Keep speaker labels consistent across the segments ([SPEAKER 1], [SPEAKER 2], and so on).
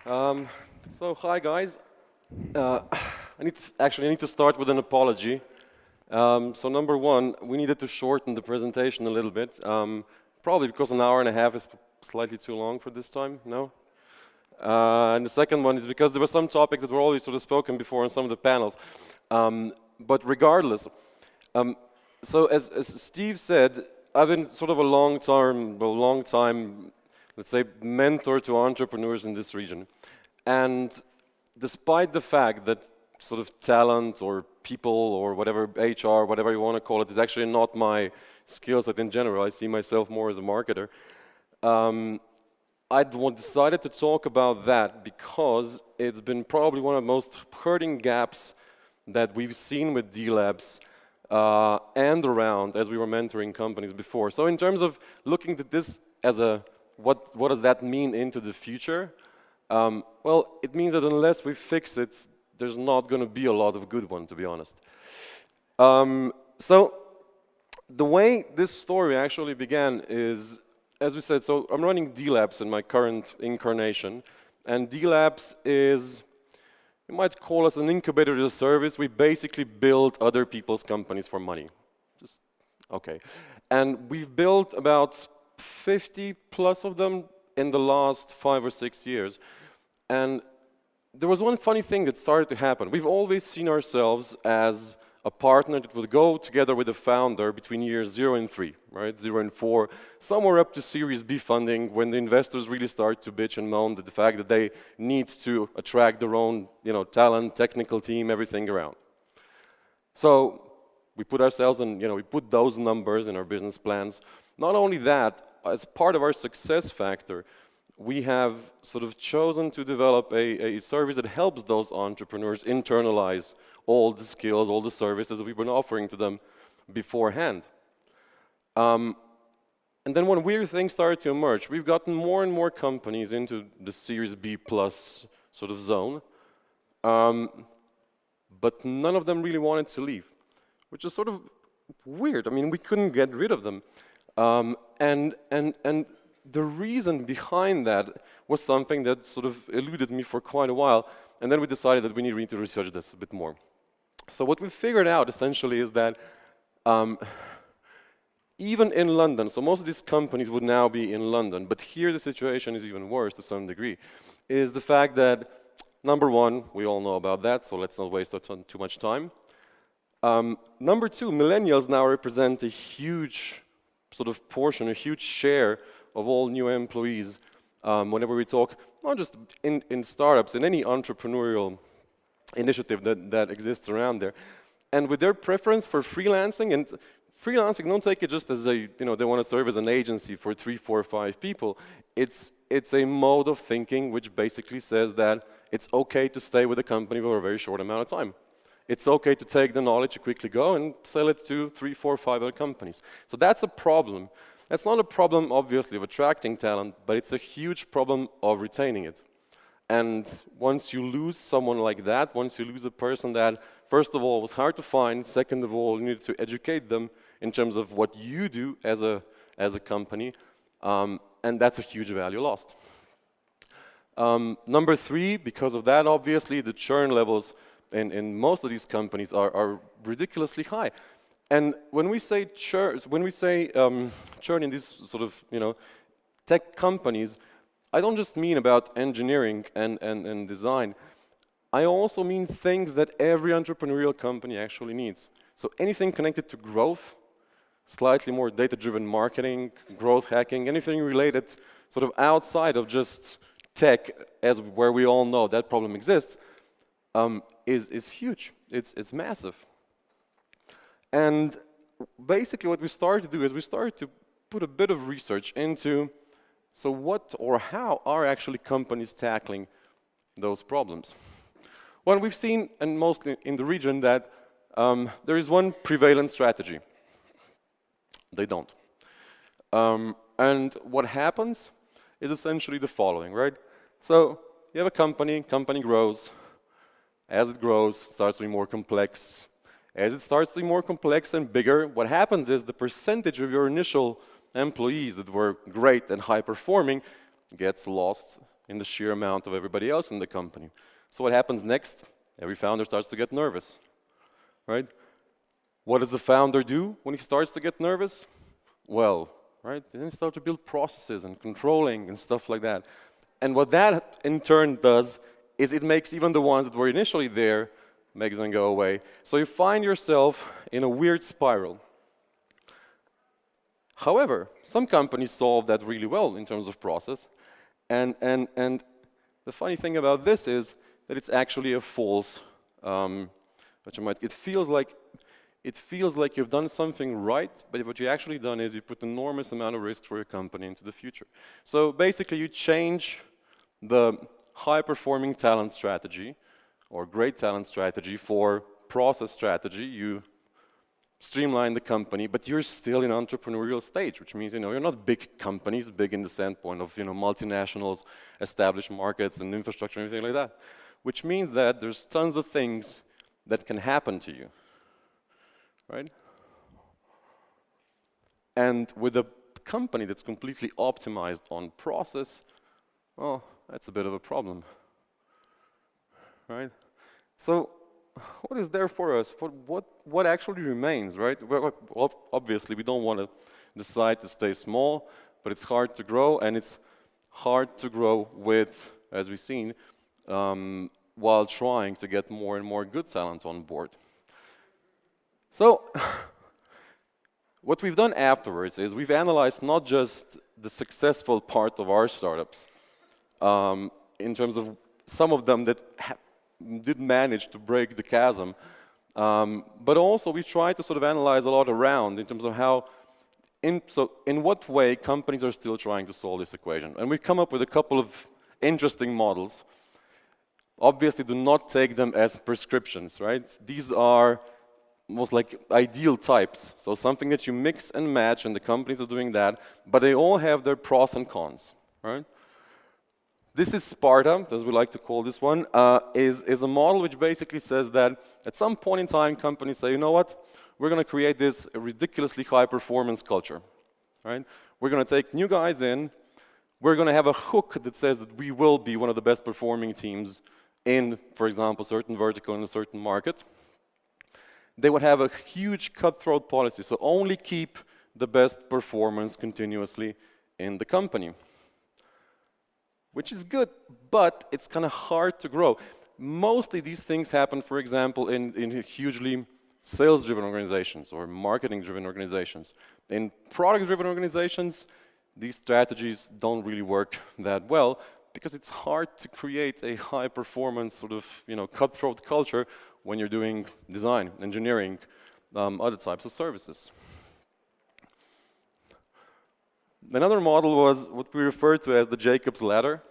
[SPEAKER 1] Um, hi guys. Uh, I need to start with an apology. Number one, we needed to shorten the presentation a little bit, probably because an hour and a half is slightly too long for this time. No. And the second one is because there were some topics that were already sort of spoken before on some of the panels. But regardless, um, as Steve said, I've been sort of a long time, let's say, mentor to entrepreneurs in this region. And despite the fact that sort of talent or people or whatever, HR, whatever you want to call it, is actually not my skill set in general, I see myself more as a marketer. I decided to talk about that because it's been probably one of the most hurting gaps that we've seen with Dlabs and around as we were mentoring companies before. So in terms of looking at this as a, what does that mean into the future? Well, it means that unless we fix it, there's not going to be a lot of good one, to be honest. So the way this story actually began is, as we said, so I'm running Dlabs in my current incarnation, and Dlabs is, you might call us an incubator as a service. We basically build other people's companies for money. Just, okay. And we've built about 50 plus of them in the last 5 or 6 years. And there was one funny thing that started to happen. We've always seen ourselves as a partner that would go together with the founder between years 0 and 3, right? 0 and 4, somewhere up to Series B funding when the investors really start to bitch and moan at the fact that they need to attract their own, talent, technical team, everything around. So we put ourselves in, we put those numbers in our business plans. Not only that, as part of our success factor, we have sort of chosen to develop a service that helps those entrepreneurs internalize all the skills, all the services that we've been offering to them beforehand. And then when weird things started to emerge, we've gotten more and more companies into the Series B plus sort of zone, but none of them really wanted to leave, which is sort of weird. I mean, we couldn't get rid of them. And the reason behind that was something that sort of eluded me for quite a while, and then we decided that we need to research this a bit more. So what we figured out essentially is that even in London, so most of these companies would now be in London, but here the situation is even worse to some degree, is the fact that, number one, we all know about that, so let's not waste too much time. Number two, millennials now represent a huge sort of portion, a huge share of all new employees whenever we talk, not just in startups, in any entrepreneurial initiative that exists around there. And with their preference for freelancing, and freelancing, don't take it just as a, they want to serve as an agency for 3, 4, 5 people. It's a mode of thinking which basically says that it's okay to stay with a company for a very short amount of time. It's okay to take the knowledge, quickly go and sell it to 3, 4, 5 other companies. So that's a problem. That's not a problem, obviously, of attracting talent, but it's a huge problem of retaining it. And once you lose someone like that, once you lose a person that, first of all, was hard to find, second of all, you need to educate them in terms of what you do as a company, and that's a huge value lost. Number three, because of that, obviously, the churn levels in most of these companies are ridiculously high. And when we say churn, churn in these sort of tech companies, I don't just mean about engineering and design. I also mean things that every entrepreneurial company actually needs. So anything connected to growth, slightly more data-driven marketing, growth hacking, anything related sort of outside of just tech, as where we all know that problem exists, is huge. It's massive. And basically what we started to do is we started to put a bit of research into, so what or how are actually companies tackling those problems? Well, we've seen, and mostly in the region, that there is one prevalent strategy. They don't. And what happens is essentially the following, right? So you have a company grows. As it grows, it starts to be more complex. As it starts to be more complex and bigger, what happens is the percentage of your initial employees that were great and high-performing gets lost in the sheer amount of everybody else in the company. So what happens next? Every founder starts to get nervous, right? What does the founder do when he starts to get nervous? Well, right, then he starts to build processes and controlling and stuff like that. And what that in turn does is it makes even the ones that were initially there, makes them go away. So you find yourself in a weird spiral. However, some companies solve that really well in terms of process. And the funny thing about this is that it's actually a false, it feels like you've done something right, but what you actually done is you put enormous amount of risk for your company into the future. So basically you change the high-performing talent strategy or great talent strategy for process strategy. You streamline the company, but you're still in entrepreneurial stage, which means, you're not big companies, big in the standpoint of, multinationals, established markets and infrastructure and everything like that, which means that there's tons of things that can happen to you, right? And with a company that's completely optimized on process, well, that's a bit of a problem, right? So what is there for us? What actually remains, right? Well, obviously, we don't want to decide to stay small, but it's hard to grow, and it's hard to grow with, as we've seen, while trying to get more and more good talent on board. So what we've done afterwards is we've analyzed not just the successful part of our startups, in terms of some of them that did manage to break the chasm, but also we tried to sort of analyze a lot around in terms of how, in what way companies are still trying to solve this equation. And we've come up with a couple of interesting models. Obviously, do not take them as prescriptions, right? These are most like ideal types, so something that you mix and match, and the companies are doing that, but they all have their pros and cons, right? This is Sparta, as we like to call this one, is a model which basically says that at some point in time, companies say, you know what, we're going to create this ridiculously high-performance culture, right? We're going to take new guys in, we're going to have a hook that says that we will be one of the best performing teams in, for example, a certain vertical in a certain market. They would have a huge cutthroat policy, so only keep the best performance continuously in the company, which is good, but it's kind of hard to grow. Mostly these things happen, for example, in hugely sales-driven organizations or marketing-driven organizations. In product-driven organizations, these strategies don't really work that well because it's hard to create a high-performance sort of, cutthroat culture when you're doing design, engineering, other types of services. Another model was what we refer to as the Jacob's ladder.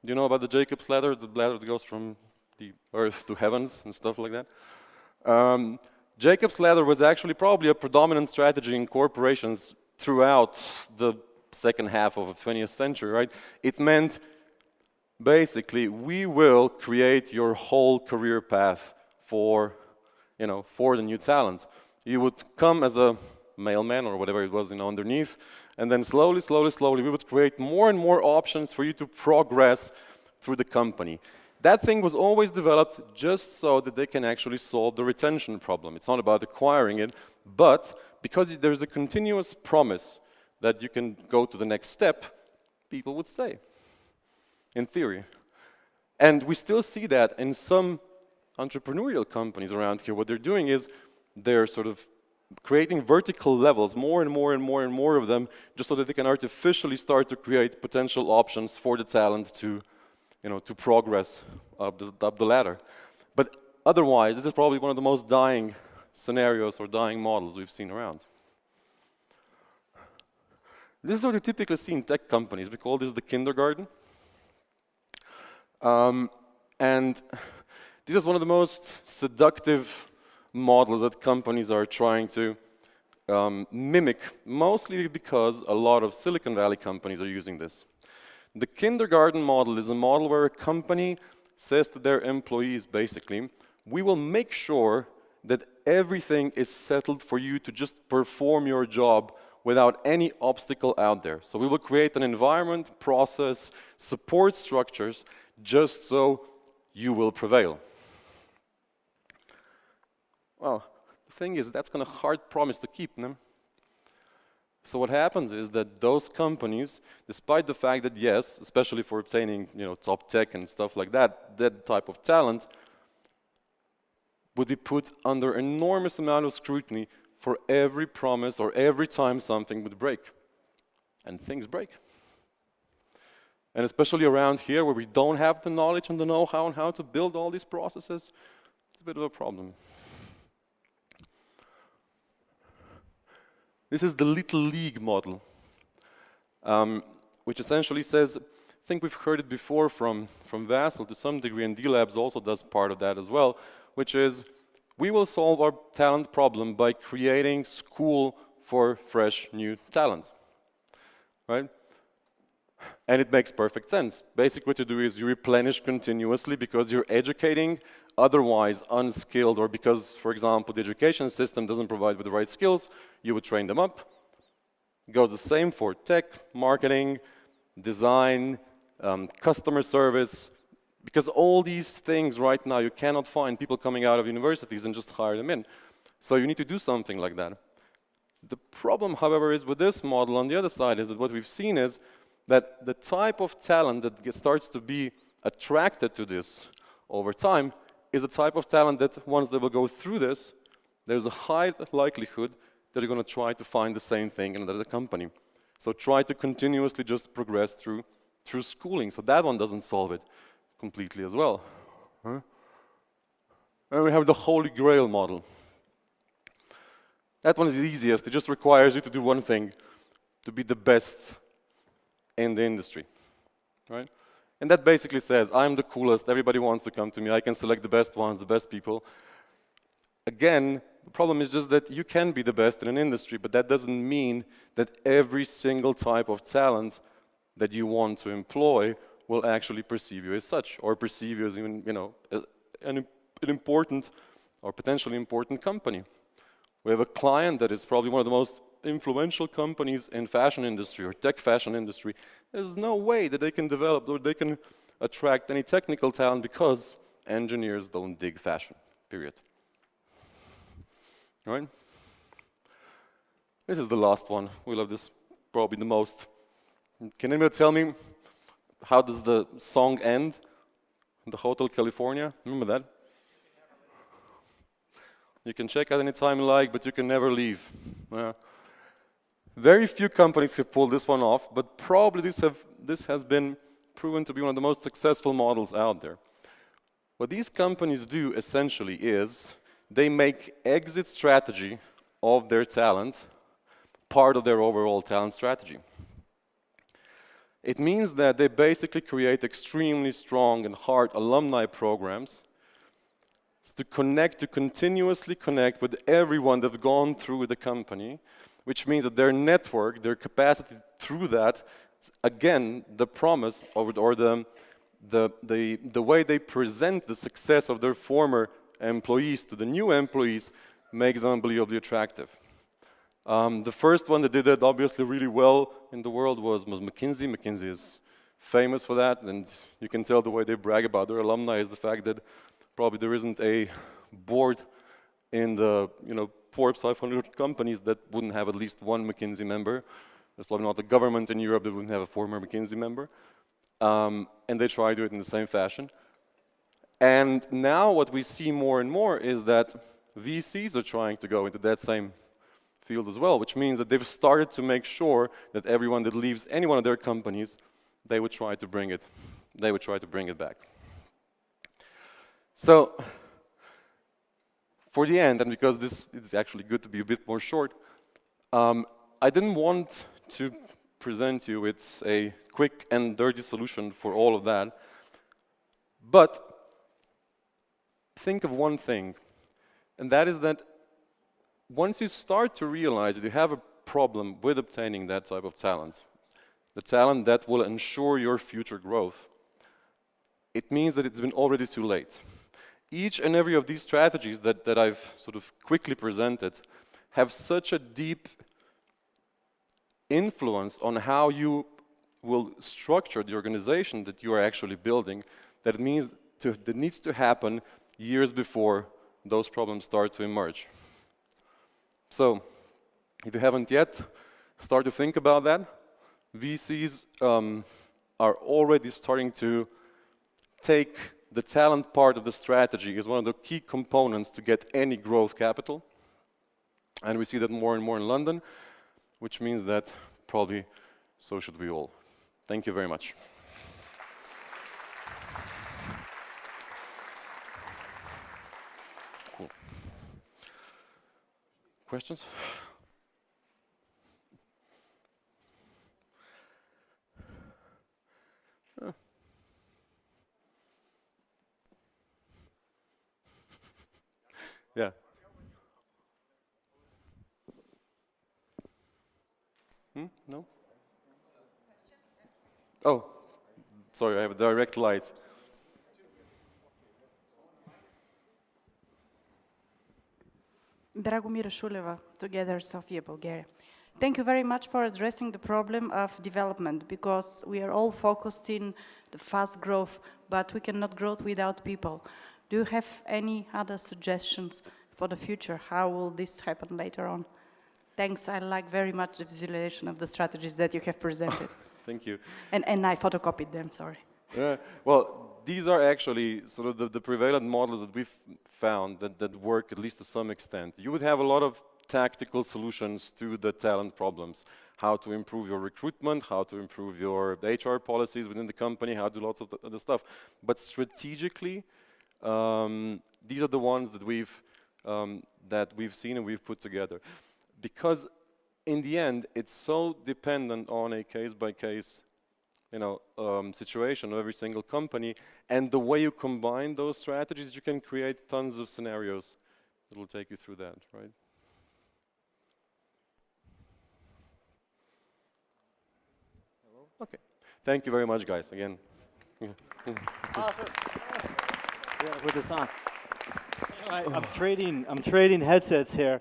[SPEAKER 1] Do you know about the Jacob's ladder? The ladder that goes from the earth to heavens and stuff like that. Jacob's ladder was actually probably a predominant strategy in corporations throughout the second half of the 20th century, right? It meant basically we will create your whole career path for the new talent. You would come as a mailman or whatever it was, underneath, and then slowly, we would create more and more options for you to progress through the company. That thing was always developed just so that they can actually solve the retention problem. It's not about acquiring it, but because there's a continuous promise that you can go to the next step, people would stay, in theory. And we still see that in some entrepreneurial companies around here. What they're doing is they're sort of creating vertical levels, more and more of them, just so that they can artificially start to create potential options for the talent to, to progress up the ladder. But otherwise, this is probably one of the most dying scenarios or dying models we've seen around. This is what you typically see in tech companies. We call this the kindergarten. And this is one of the most seductive models that companies are trying to mimic, mostly because a lot of Silicon Valley companies are using this. The kindergarten model is a model where a company says to their employees, basically, we will make sure that everything is settled for you to just perform your job without any obstacle out there. So we will create an environment, process, support structures, just so you will prevail. Well, the thing is, that's kind of hard promise to keep, no? So what happens is that those companies, despite the fact that yes, especially for obtaining top tech and stuff like that, that type of talent would be put under enormous amount of scrutiny for every promise or every time something would break. And things break. And especially around here where we don't have the knowledge and the know-how on how to build all these processes, it's a bit of a problem. This is the Little League model, which essentially says, I think we've heard it before from Vassal to some degree, and Dlabs also does part of that as well, which is we will solve our talent problem by creating school for fresh new talent, right? And it makes perfect sense. Basically what you do is you replenish continuously because you're educating otherwise unskilled, or because, for example, the education system doesn't provide with the right skills, you would train them up. It goes the same for tech, marketing, design, customer service, because all these things right now, you cannot find people coming out of universities and just hire them in. So you need to do something like that. The problem, however, is with this model on the other side is that what we've seen is that the type of talent that starts to be attracted to this over time is a type of talent that once they will go through this, there's a high likelihood that they're going to try to find the same thing in another company. So try to continuously just progress through schooling. So that one doesn't solve it completely as well. And we have the Holy Grail model. That one is the easiest. It just requires you to do one thing, to be the best in the industry, right? And that basically says, I'm the coolest, everybody wants to come to me, I can select the best ones, the best people. Again, the problem is just that you can be the best in an industry, but that doesn't mean that every single type of talent that you want to employ will actually perceive you as such, or perceive you as even, an important or potentially important company. We have a client that is probably one of the most influential companies in fashion industry or tech fashion industry. There's no way that they can develop or they can attract any technical talent because engineers don't dig fashion, period. All right? This is the last one. We love this probably the most. Can anybody tell me how does the song end? The Hotel California, remember that? You can check out any time you like, but you can never leave. Very few companies have pulled this one off, but probably this has been proven to be one of the most successful models out there. What these companies do essentially is they make exit strategy of their talent part of their overall talent strategy. It means that they basically create extremely strong and hard alumni programs to continuously connect with everyone that's gone through the company, which means that their network, their capacity through that, again, the promise or the way they present the success of their former employees to the new employees makes them unbelievably attractive. The first one that did that obviously really well in the world was McKinsey. McKinsey is famous for that, and you can tell the way they brag about their alumni is the fact that probably there isn't a board in the Forbes 500 companies that wouldn't have at least one McKinsey member. There's probably not a government in Europe that wouldn't have a former McKinsey member. And they try to do it in the same fashion. And now what we see more and more is that VCs are trying to go into that same field as well, which means that they've started to make sure that everyone that leaves any one of their companies, they would try to bring it back. So, for the end, and because this is actually good to be a bit more short, I didn't want to present you with a quick and dirty solution for all of that, but think of one thing, and that is that once you start to realize that you have a problem with obtaining that type of talent, the talent that will ensure your future growth, it means that it's been already too late. Each and every of these strategies that I've sort of quickly presented have such a deep influence on how you will structure the organization that you are actually building, that needs to happen years before those problems start to emerge. So, if you haven't yet, start to think about that. VCs are already starting to take the talent part of the strategy as one of the key components to get any growth capital. And we see that more and more in London, which means that probably so should we all. Thank you very much. Cool. Questions? Yeah. No? Oh, sorry, I have a direct light.
[SPEAKER 2] Dragomira Shuleva, Together Sofia, Bulgaria. Thank you very much for addressing the problem of development, because we are all focused in the fast growth, but we cannot grow without people. Do you have any other suggestions for the future? How will this happen later on? Thanks, I like very much the visualization of the strategies that you have presented.
[SPEAKER 1] Thank you.
[SPEAKER 2] And I photocopied them, sorry.
[SPEAKER 1] Well, these are actually sort of the prevalent models that we've found that work at least to some extent. You would have a lot of tactical solutions to the talent problems. How to improve your recruitment, how to improve your HR policies within the company, how to do lots of other stuff. But strategically, these are the ones that we've seen and we've put together. Because in the end, it's so dependent on a case-by-case situation of every single company, and the way you combine those strategies, you can create tons of scenarios that will take you through that, right? Hello? Okay. Thank you very much, guys, again.
[SPEAKER 3] Awesome. Yeah, put this on. I'm trading headsets here.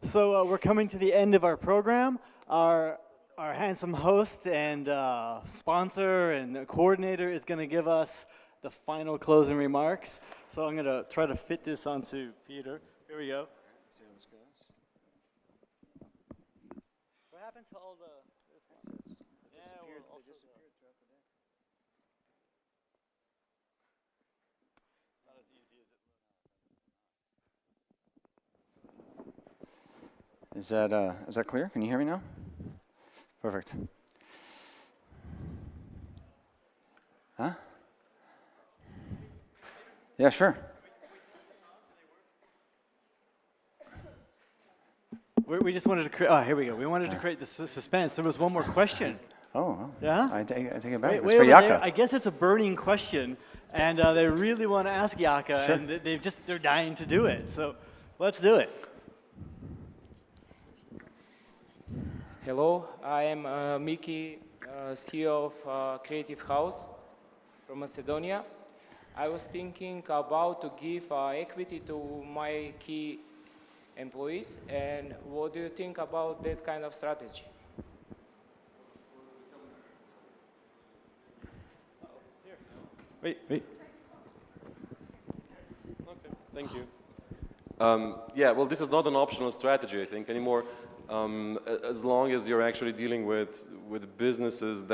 [SPEAKER 3] So we're coming to the end of our program. Our handsome host and sponsor and coordinator is going to give us the final closing remarks. So I'm going to try to fit this onto Peter. Here we go. What happened to all the headsets? Yeah, well, also disappeared throughout the day. It's not as easy as it
[SPEAKER 4] Is that clear? Can you hear me now? Perfect. Huh? Yeah, sure.
[SPEAKER 3] We just wanted to create. Oh, here we go. We wanted to create the suspense. There was one more question.
[SPEAKER 4] Oh.
[SPEAKER 3] Yeah?
[SPEAKER 4] I take it back. It's
[SPEAKER 3] Way
[SPEAKER 4] for
[SPEAKER 3] over
[SPEAKER 4] Jaka.
[SPEAKER 3] there. I guess it's a burning question, and they really want to ask Jaka,
[SPEAKER 4] Sure.
[SPEAKER 3] and they're dying to do it. So let's do it.
[SPEAKER 5] Hello, I am Miki, CEO of Creative House from Macedonia. I was thinking about to give equity to my key employees, and what do you think about that kind of strategy?
[SPEAKER 3] Wait.
[SPEAKER 1] Okay, thank you. Yeah, well, this is not an optional strategy, I think, anymore. As long as you're actually dealing with businesses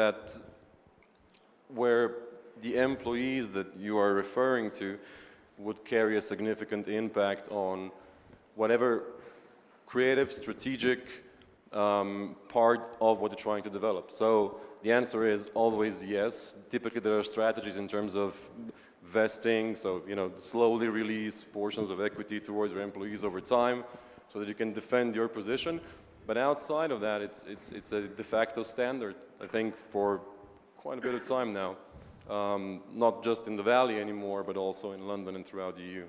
[SPEAKER 1] where the employees that you are referring to would carry a significant impact on whatever creative, strategic part of what you're trying to develop. So the answer is always yes. Typically there are strategies in terms of vesting, so slowly release portions of equity towards your employees over time so that you can defend your position. But outside of that, it's a de facto standard, I think, for quite a bit of time now. Not just in the Valley anymore, but also in London and throughout the EU.